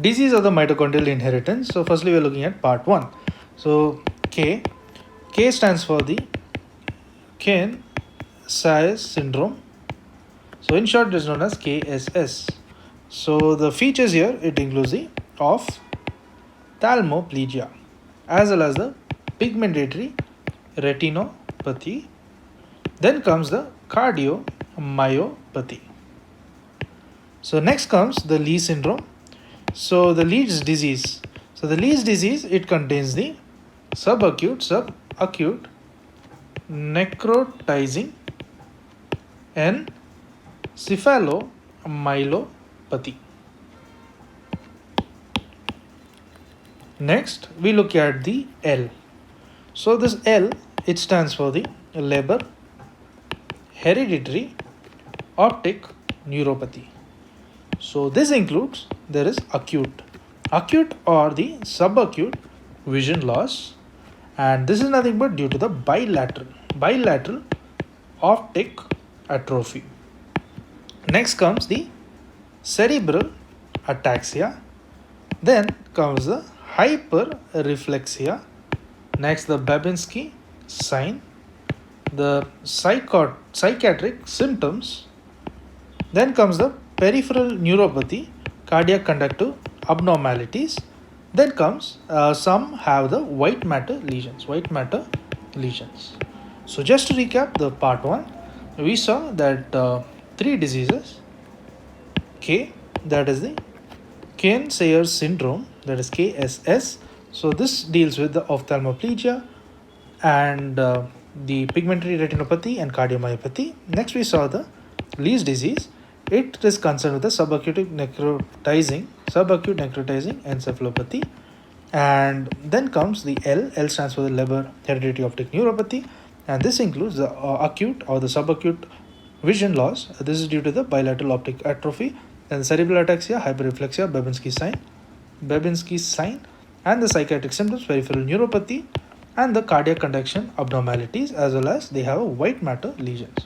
Disease of the mitochondrial inheritance. So firstly, we are looking at part 1. So K stands for the Kearns-Sayre syndrome. So in short, it is known as KSS. So the features here, it includes the ophthalmoplegia as well as the pigmentary retinopathy. Then comes the cardiomyopathy. So next comes the Lee syndrome. So the Lee's disease. So the Lee's disease, it contains the subacute necrotizing encephalomyelopathy. Next, we look at the L. So this L, it stands for the Leber hereditary optic neuropathy. So this includes, there is acute or the subacute vision loss, and this is nothing but due to the bilateral optic atrophy. Next comes the cerebral ataxia. Then comes the hyperreflexia. Next, the Babinski sign, the psychiatric symptoms. Then comes the peripheral neuropathy, cardiac conductive abnormalities. Then comes some have the white matter lesions. So just to recap the part 1, we saw that 3 diseases. K, that is the Kearns-Sayre syndrome, that is KSS. So this deals with the ophthalmoplegia and the pigmentary retinopathy and cardiomyopathy. Next we saw the Lee's disease. It is concerned with the subacute necrotizing encephalopathy. And then comes the L. L stands for the Leber hereditary optic neuropathy, and this includes the acute or the subacute vision loss. This is due to the bilateral optic atrophy, and cerebral ataxia, hyperreflexia, Babinski sign, and the psychiatric symptoms, peripheral neuropathy, and the cardiac conduction abnormalities, as well as they have white matter lesions.